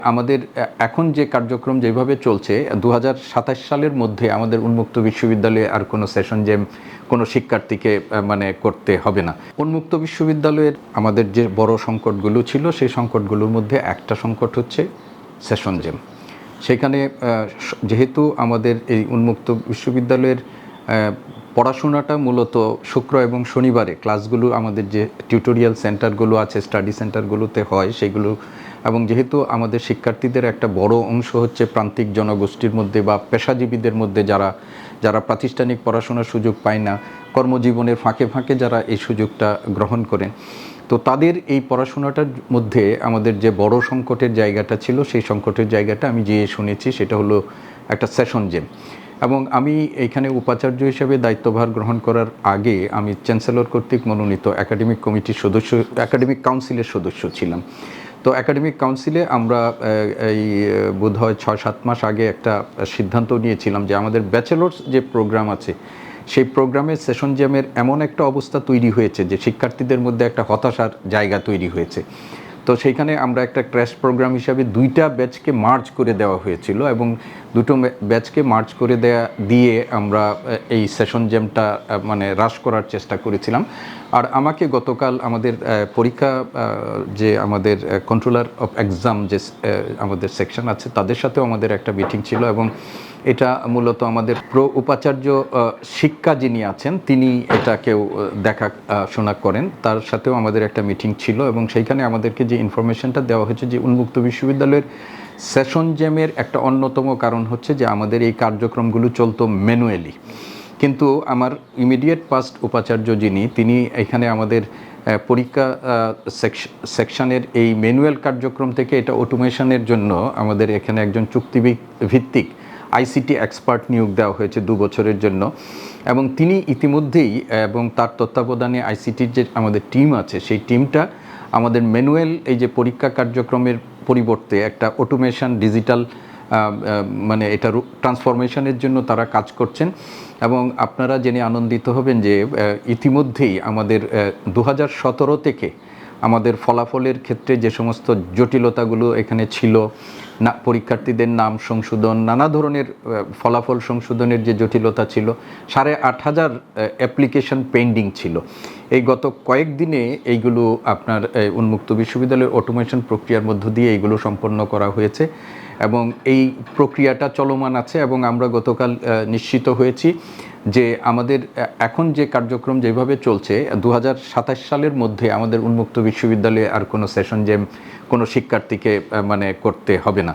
আমাদের এখন যে কার্যক্রম যেভাবে চলছে 2027 সালের মধ্যে আমাদের উন্মুক্ত বিশ্ববিদ্যালয়ে আর কোনো সেশন জেম কোনো শিক্ষার্থীকে করতে হবে না। উন্মুক্ত বিশ্ববিদ্যালয়ের আমাদের যে বড় সংকটগুলো ছিল সেই সংকটগুলোর মধ্যে একটা সংকট হচ্ছে সেশন জেম। সেখানে যেহেতু আমাদের এই উন্মুক্ত বিশ্ববিদ্যালয়ের পড়াশোনাটা মূলত শুক্র এবং শনিবারে ক্লাসগুলো আমাদের যে টিউটোরিয়াল সেন্টারগুলো আছে, স্টাডি সেন্টারগুলোতে হয় সেগুলো, এবং যেহেতু আমাদের শিক্ষার্থীদের একটা বড় অংশ হচ্ছে প্রান্তিক জনগোষ্ঠীর মধ্যে বা পেশাজীবীদের মধ্যে যারা প্রাতিষ্ঠানিক পড়াশোনার সুযোগ পায় না, কর্মজীবনের ফাঁকে ফাঁকে যারা এই সুযোগটা গ্রহণ করেন, তো তাদের এই পড়াশোনাটার মধ্যে আমাদের যে বড় সংকটের জায়গাটা ছিল সেই সংকটের জায়গাটা আমি যে শুনেছি সেটা হলো একটা সেশন জেম। এবং আমি এইখানে উপাচার্য হিসেবে দায়িত্বভার গ্রহণ করার আগে আমি চ্যান্সেলর কর্তৃক মনোনীত একাডেমিক কমিটির সদস্য, একাডেমিক কাউন্সিলের সদস্য ছিলাম। তো একাডেমিক কাউন্সিলে আমরা এই বোধহয় 6-7 মাস আগে একটা সিদ্ধান্ত নিয়েছিলাম যে আমাদের ব্যাচেলর্স যে প্রোগ্রাম আছে সেই প্রোগ্রামে সেশন জ্যামের এমন একটা অবস্থা তৈরি হয়েছে যে শিক্ষার্থীদের মধ্যে একটা হতাশার জায়গা তৈরি হয়েছে। তো সেইখানে আমরা একটা ক্র্যাশ প্রোগ্রাম হিসাবে 2টা ব্যাচকে মার্জ করে দেওয়া হয়েছিল এবং 2টো ব্যাচকে মার্জ করে দিয়ে আমরা এই সেশন জ্যামটা হ্রাস করার চেষ্টা করেছিলাম। আর আমাকে গতকাল আমাদের পরীক্ষা যে আমাদের কন্ট্রোলার অফ এক্সাম যে আমাদের সেকশন আছে তাদের সাথেও আমাদের একটা মিটিং ছিল, এবং এটা মূলত আমাদের উপাচার্য শিক্ষা যিনি আছেন তিনি এটাকেও দেখাশোনা করেন, তার সাথেও আমাদের একটা মিটিং ছিল। এবং সেইখানে আমাদেরকে যে ইনফরমেশনটা দেওয়া হয়েছে যে উন্মুক্ত বিশ্ববিদ্যালয়ের সেশন জ্যামের একটা অন্যতম কারণ হচ্ছে যে আমাদের এই কার্যক্রমগুলো চলতো ম্যানুয়ালি, কিন্তু আমার ইমিডিয়েট পাস্ট উপাচার্য তিনি এখানে আমাদের পরীক্ষা সেকশনের এই ম্যানুয়াল কার্যক্রম থেকে এটা অটোমেশনের জন্য আমাদের এখানে একজন চুক্তিভিত্তিক আইসিটি এক্সপার্ট নিয়োগ দেওয়া হয়েছে 2 বছরের জন্য, এবং তিনি ইতিমধ্যেই এবং তার তত্ত্বাবধানে আইসিটির যে আমাদের টিম আছে সেই টিমটা আমাদের ম্যানুয়াল এই যে পরীক্ষা কার্যক্রমের পরিবর্তে একটা অটোমেশন ডিজিটাল এটা ট্রান্সফরমেশনের জন্য তারা কাজ করছেন। এবং আপনারা জেনে আনন্দিত হবেন যে ইতিমধ্যেই আমাদের 2017 থেকে আমাদের ফলাফলের ক্ষেত্রে যে সমস্ত জটিলতাগুলো এখানে ছিল, না পরীক্ষার্থীদের নাম সংশোধন, নানা ধরনের ফলাফল সংশোধনের যে জটিলতা ছিল, 8,500 অ্যাপ্লিকেশন পেন্ডিং ছিল। এই গত কয়েকদিনে এইগুলো আপনার উন্মুক্ত বিশ্ববিদ্যালয়ের অটোমেশন প্রক্রিয়ার মধ্য দিয়ে এইগুলো সম্পন্ন করা হয়েছে এবং এই প্রক্রিয়াটা চলমান আছে। এবং আমরা গতকাল নিশ্চিত হয়েছি যে আমাদের এখন যে কার্যক্রম যেভাবে চলছে 2027 সালের মধ্যে আমাদের উন্মুক্ত বিশ্ববিদ্যালয়ে আর কোনো সেশন জেম কোনো শিক্ষার্থীকে করতে হবে না।